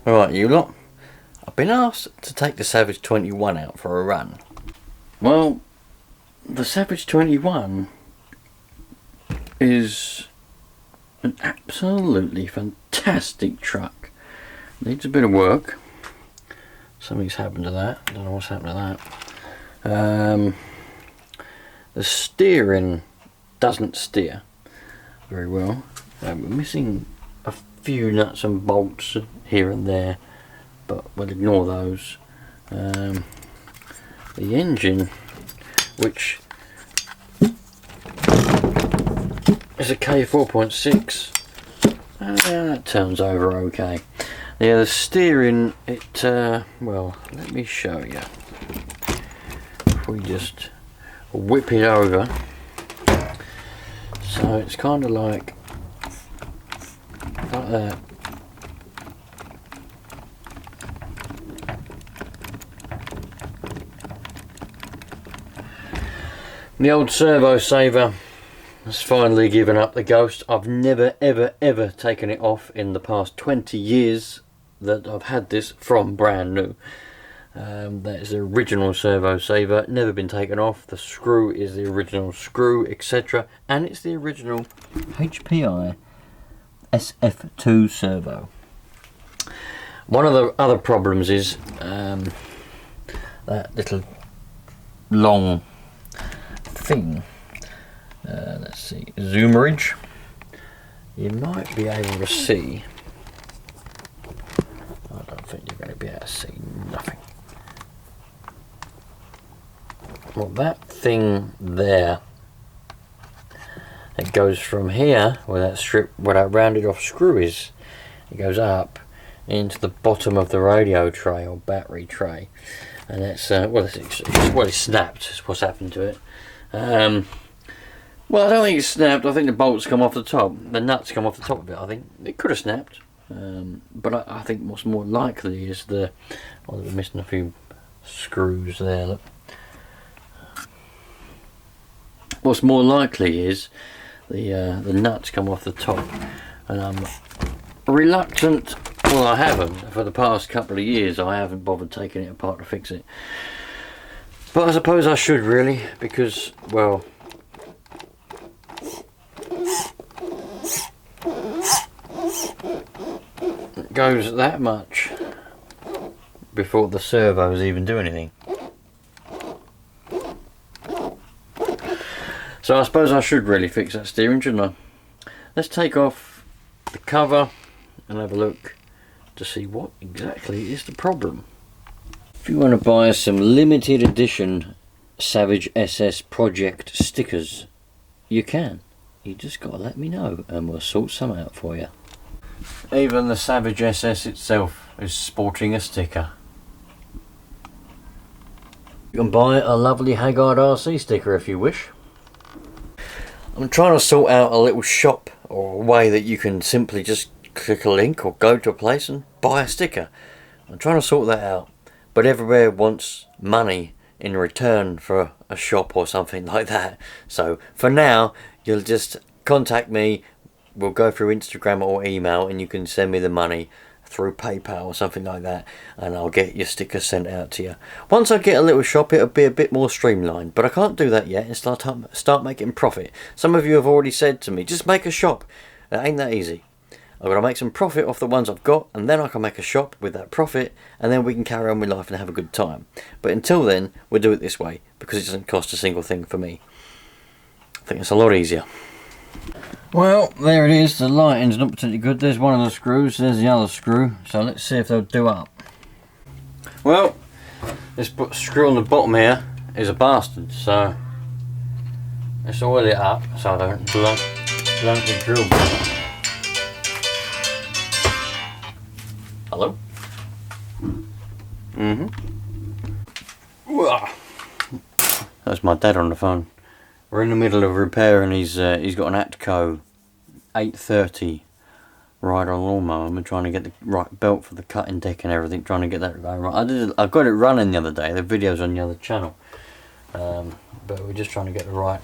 Alright, you lot, I've been asked to take the Savage 21 out for a run. Well, the Savage 21 is an absolutely fantastic truck. Needs a bit of work. Something's happened to that. I don't know what's happened to that. The steering doesn't steer very well. We're missing a few nuts and bolts here and there, but we'll ignore those. The engine, which is a K4.6, that turns over okay. Yeah, the steering, well, let me show you. If we just whip it over, so it's kind of like that. The old servo saver has finally given up the ghost. I've never ever taken it off in the past 20 years that I've had this from brand new. That is the original servo saver, never been taken off. The screw is the original screw, etc. And it's the original HPI SF2 servo. One of the other problems is that little long thing. Let's see, zoomerage. You might be able to see. I don't think you're going to be able to see nothing. Well, that thing there, it goes from here where that strip, where that rounded off screw is, it goes up into the bottom of the radio tray or battery tray, and it's well, it's snapped. Is what's happened to it. Well, I don't think it's snapped. I think the bolts come off the top. The nuts come off the top of it. I think it could have snapped, but I think what's more likely is well, we're missing a few screws there. Look. What's more likely is the nuts come off the top, and I'm reluctant. Well, I haven't for the past couple of years. I haven't bothered taking it apart to fix it, but I suppose I should really, because, well, it goes that much before the servos even do anything. So I suppose I should really fix that steering, shouldn't I? Let's take off the cover and have a look to see what exactly is the problem. If you want to buy some limited edition Savage SS Project stickers, you can. You just got to let me know and we'll sort some out for you. Even the Savage SS itself is sporting a sticker. You can buy a lovely Haggard RC sticker if you wish. I'm trying to sort out a little shop or a way that you can simply just click a link or go to a place and buy a sticker. I'm trying to sort that out, but everywhere wants money in return for a shop or something like that. So for now, you'll just contact me. We'll go through Instagram or email, and you can send me the money through PayPal or something like that, and I'll get your sticker sent out to you. Once I get a little shop, it'll be a bit more streamlined, but I can't do that yet and start making profit. Some of you have already said to me, just make a shop. It ain't that easy. I've got to make some profit off the ones I've got, and then I can make a shop with that profit, and then we can carry on with life and have a good time. But until then, we'll do it this way, because it doesn't cost a single thing for me. I think it's a lot easier. Well, there it is. The lighting's not particularly good. There's one of the screws, there's the other screw, so let's see if they'll do up. Well, this screw on the bottom here is a bastard, so let's oil it up so I don't blunt the drill bit. Hello? That's my dad on the phone. We're in the middle of repair, and he's got an Atco 830 rider lawnmower. I'm trying to get the right belt for the cutting deck and everything, trying to get that going right. I got it running the other day. The video's on the other channel, but we're just trying to get the right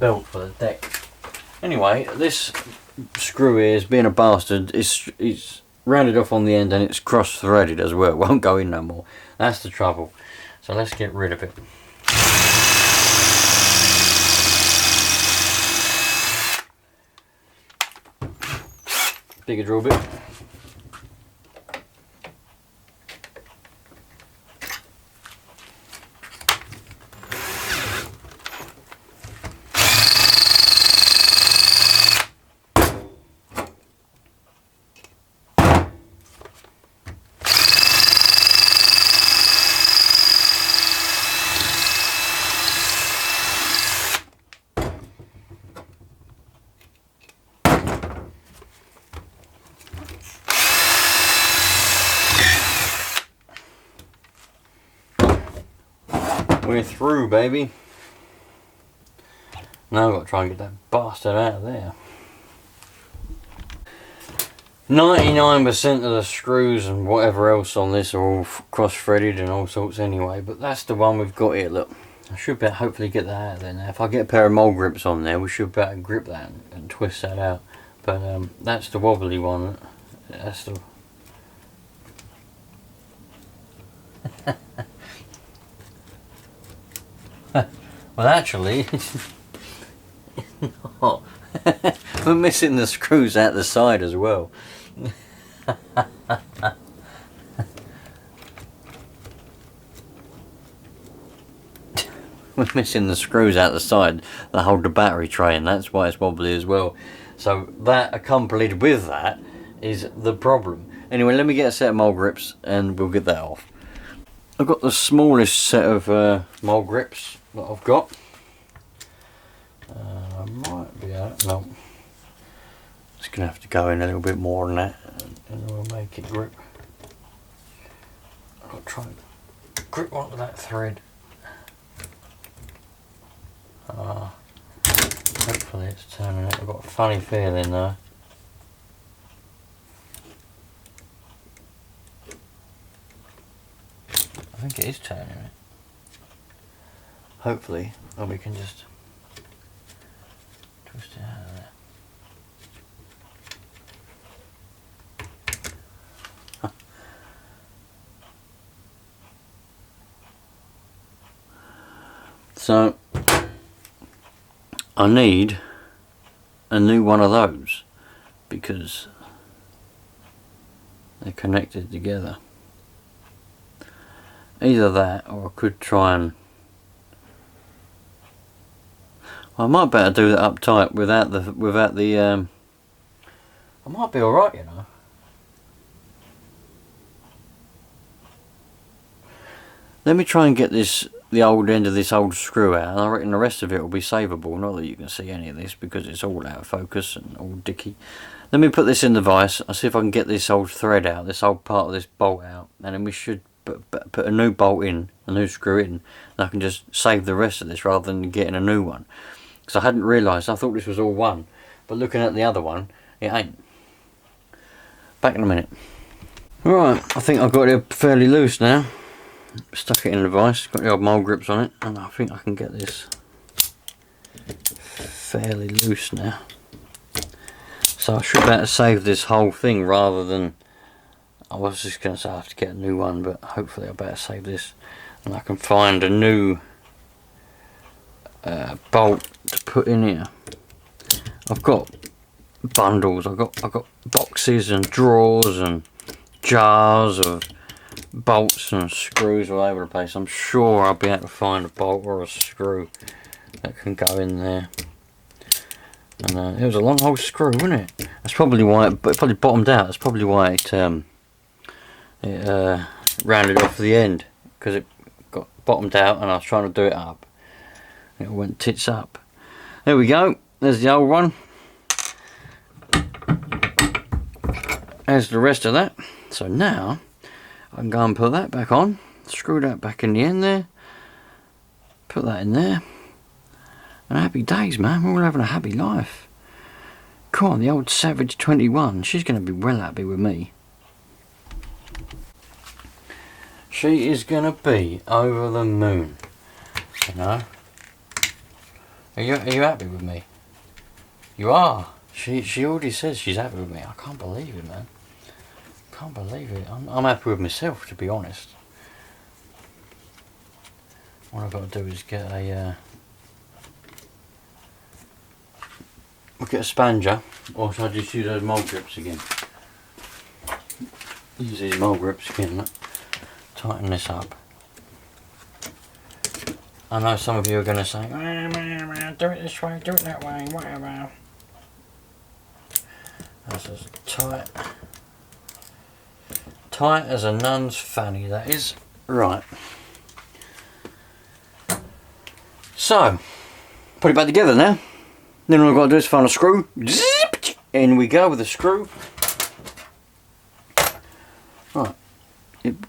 belt for the deck. Anyway, this screw here is being a bastard. It's rounded off on the end and it's cross threaded as well. It won't go in no more. That's the trouble. So let's get rid of it. Bigger drill bit. We're through, baby. Now I've got to try and get that bastard out of there. 99% of the screws and whatever else on this are all cross-threaded and all sorts anyway, but that's the one we've got here. Look, I should be able to hopefully get that out of there now. If I get a pair of mole grips on there, we should be able to grip that and twist that out. But that's the wobbly one. That's the... Well, actually, no. We're missing the screws out the side as well. We're missing the screws out the side that hold the battery tray, and that's why it's wobbly as well. So that accompanied with that is the problem. Anyway, let me get a set of mole grips and we'll get that off. I've got the smallest set of mole grips that I've got. I might be able to, no. It's going to have to go in a little bit more than that and we'll make it grip. I'll try and grip onto that thread. Hopefully it's turning it. I've got a funny feeling though. I think it is turning it. Hopefully, or we can just twist it out of there. So I need a new one of those because they're connected together. Either that, or I could try and... Well, I might better do that up tight without the I might be alright, you know. Let me try and get the old end of this old screw out, and I reckon the rest of it will be savable. Not that you can see any of this because it's all out of focus and all dicky. Let me put this in the vise. I'll see if I can get this old thread out, this old part of this bolt out, and then we should put a new bolt in, a new screw in, and I can just save the rest of this rather than getting a new one. Because I hadn't realised, I thought this was all one, but looking at the other one, it ain't. Back in a minute. Right, I think I've got it fairly loose now. Stuck it in the vise, got the old mole grips on it, and I think I can get this fairly loose now. So I should be able to save this whole thing rather than... I was just going to say I have to get a new one, but hopefully I better save this and I can find a new bolt to put in here. I've got bundles, I've got boxes and drawers and jars of bolts and screws all over the place. I'm sure I'll be able to find a bolt or a screw that can go in there. And it was a long hole screw, wasn't it? That's probably why it probably bottomed out. That's probably why it rounded off the end, because it got bottomed out and I was trying to do it up. It went tits up. There we go. There's the old one. There's the rest of that. So now I can go and put that back on. Screw that back in the end there. Put that in there. And happy days, man. We're all having a happy life. Come on, the old Savage 21. She's going to be well happy with me. She is going to be over the moon. You know? Are you happy with me? You are. She already says she's happy with me. I can't believe it, man. Can't believe it. I'm happy with myself, to be honest. What I've got to do is get a we'll get a spanger, or should I just use those mould grips again? Use these mould grips again. Look. Tighten this up. I know some of you are going to say, do it this way, do it that way, whatever. That's as tight as a nun's fanny, that is. Right. So, put it back together now. Then all I've got to do is find a screw. Zip, in we go with a screw. Right.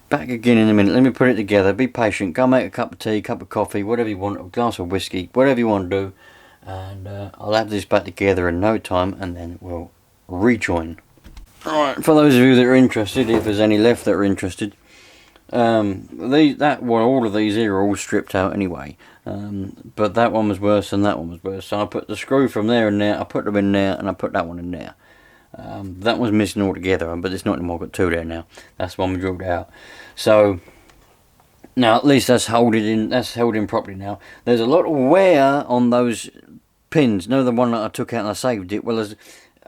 Back again in a minute. Let me put it together. Be patient. Go make a cup of tea, cup of coffee, whatever you want, a glass of whiskey, whatever you want to do. And I'll have this back together in no time, and then we'll rejoin. Right, for those of you that are interested, if there's any left that are interested, all of these here are all stripped out anyway. But that one was worse and that one was worse. So I put the screw from there and there, I put them in there, and I put that one in there. That one's missing altogether, but it's not anymore. I've got two there now. That's the one we drilled out. So now at least that's held in properly now. There's a lot of wear on those pins. No, the one that I took out and I saved it. Well, there's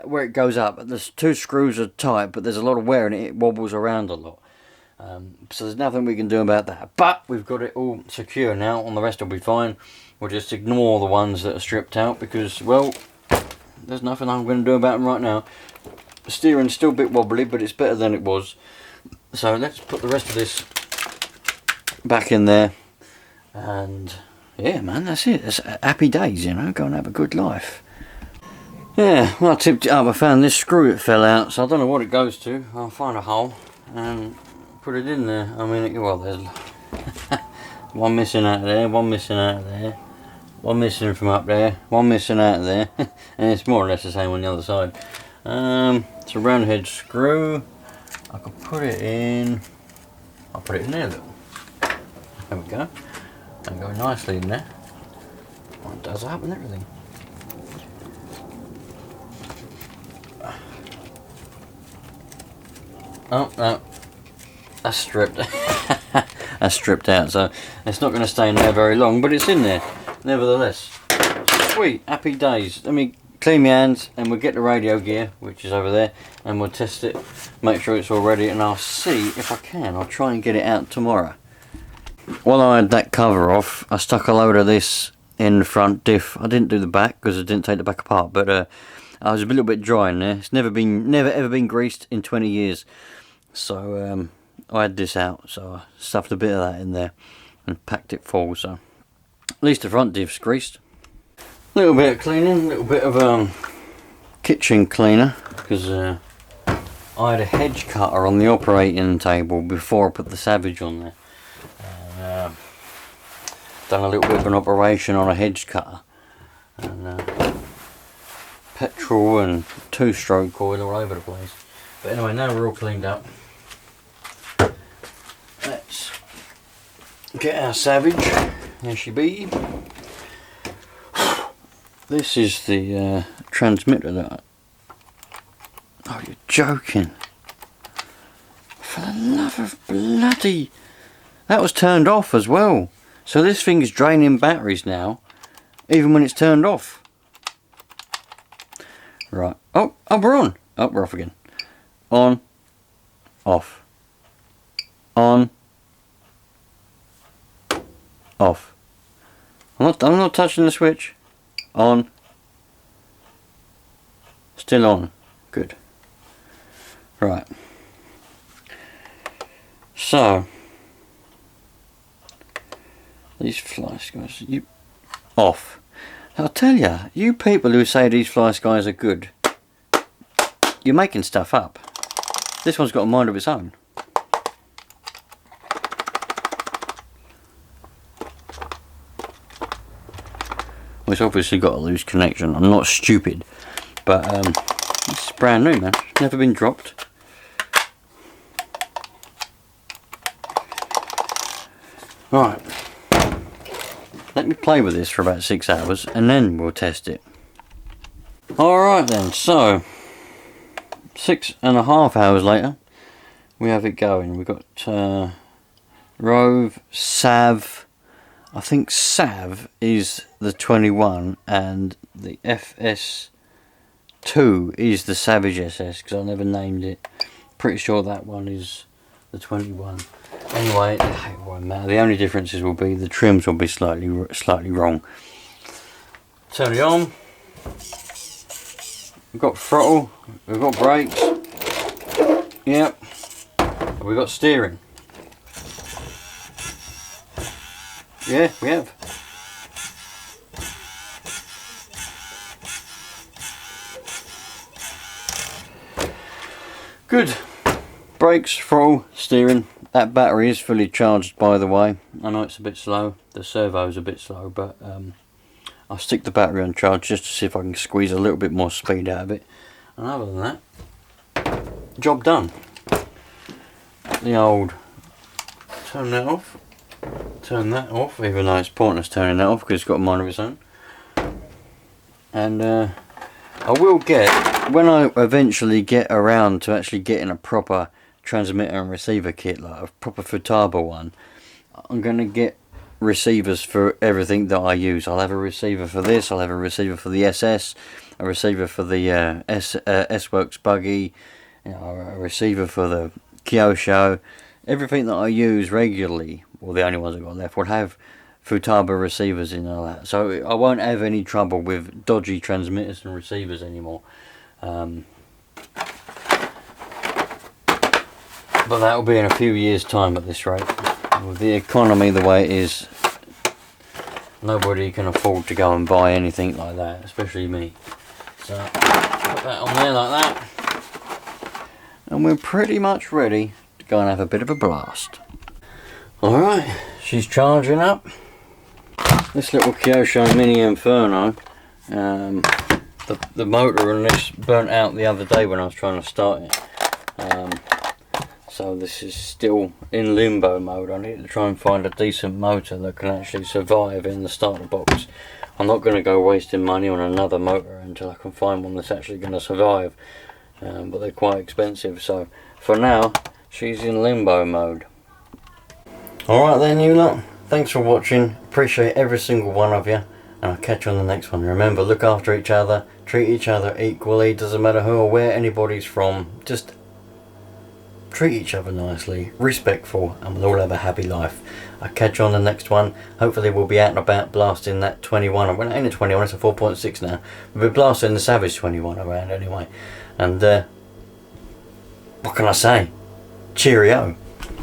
where it goes up. The two screws are tight, but there's a lot of wear and it wobbles around a lot. So there's nothing we can do about that. But we've got it all secure now. On the rest will be fine. We'll just ignore the ones that are stripped out because, well, there's nothing I'm going to do about them right now. The steering's still a bit wobbly, but it's better than it was. So let's put the rest of this back in there. And yeah, man, that's it. It's happy days, you know. Go and have a good life. Yeah, well, I tipped it up. I found this screw that fell out, so I don't know what it goes to. I'll find a hole and put it in there. I mean, well, there's one missing out of there, one missing out of there, one missing from up there, one missing out of there, and it's more or less the same on the other side. It's a round head screw. I could put it in. I'll put it in there, look. There we go. And go nicely in there. Well, it does up and everything. Oh no, that's stripped. That's stripped out, so it's not going to stay in there very long, but it's in there nevertheless. Sweet, happy days. Let me clean my hands and we'll get the radio gear, which is over there, and we'll test it, make sure it's all ready, and I'll see if I can. I'll try and get it out tomorrow. While I had that cover off, I stuck a load of this in the front diff. I didn't do the back because I didn't take the back apart, but I was a little bit dry in there. It's never ever been greased in 20 years. So I had this out, so I stuffed a bit of that in there and packed it full. So at least the front diff's greased. A little bit of cleaning, a little bit of kitchen cleaner, because I had a hedge cutter on the operating table before I put the Savage on there. Done a little bit of an operation on a hedge cutter, and petrol and two-stroke coil all over the place. But anyway, now we're all cleaned up. Let's get our Savage. There she be. This is the transmitter that oh, you're joking. For the love of bloody... That was turned off as well. So this thing's draining batteries now, even when it's turned off. Right. Oh, we're on. Oh, we're off again. On. Off. On. Off. I'm not touching the switch. On. Still on. Good. Right. So these fly skies, you off. I'll tell you, you people who say these fly skies are good, you're making stuff up. This one's got a mind of its own. Well, it's obviously got a loose connection. I'm not stupid, but it's brand new, man. It's never been dropped. Right. Let me play with this for about 6 hours and then we'll test it. Alright then, so 6.5 hours later, we have it going. We've got Rove, Sav. I think Sav is the 21 and the FS2 is the Savage SS, because I never named it. Pretty sure that one is the 21. Anyway, it won't matter. The only differences will be the trims will be slightly wrong. Turn it on. We've got throttle. We've got brakes. Yep. We've got steering. Yeah, we have. Good. Brakes, throttle, steering. That battery is fully charged, by the way. I know it's a bit slow. The servo's a bit slow, but I'll stick the battery on charge just to see if I can squeeze a little bit more speed out of it. And other than that, job done. The old turn that off. Turn that off, even though it's pointless turning that off because it's got a mind of its own. And I will get, when I eventually get around to actually getting a proper transmitter and receiver kit, like a proper Futaba one, I'm going to get receivers for everything that I use. I'll have a receiver for this, I'll have a receiver for the SS, a receiver for the S-Works buggy, you know, a receiver for the Kyosho. Everything that I use regularly, well, the only ones I've got left, would have Futaba receivers in all that. So I won't have any trouble with dodgy transmitters and receivers anymore. But that'll be in a few years' time at this rate. With the economy the way it is, nobody can afford to go and buy anything like that, especially me. So put that on there like that. And we're pretty much ready to go and have a bit of a blast. Alright, she's charging up. This little Kyosho Mini Inferno, the motor on this burnt out the other day when I was trying to start it. So this is still in limbo mode. I need to try and find a decent motor that can actually survive in the starter box. I'm not going to go wasting money on another motor until I can find one that's actually going to survive. But they're quite expensive, so for now she's in limbo mode. Alright then, you lot, thanks for watching. Appreciate every single one of you, and I'll catch you on the next one. Remember, look after each other, treat each other equally. Doesn't matter who or where anybody's from, just treat each other nicely, respectful, and we'll all have a happy life. I'll catch you on the next one. Hopefully we'll be out and about blasting that 21. We're not in a 21, it's a 4.6 now. We'll be blasting the Savage 21 around anyway. And what can I say? Cheerio.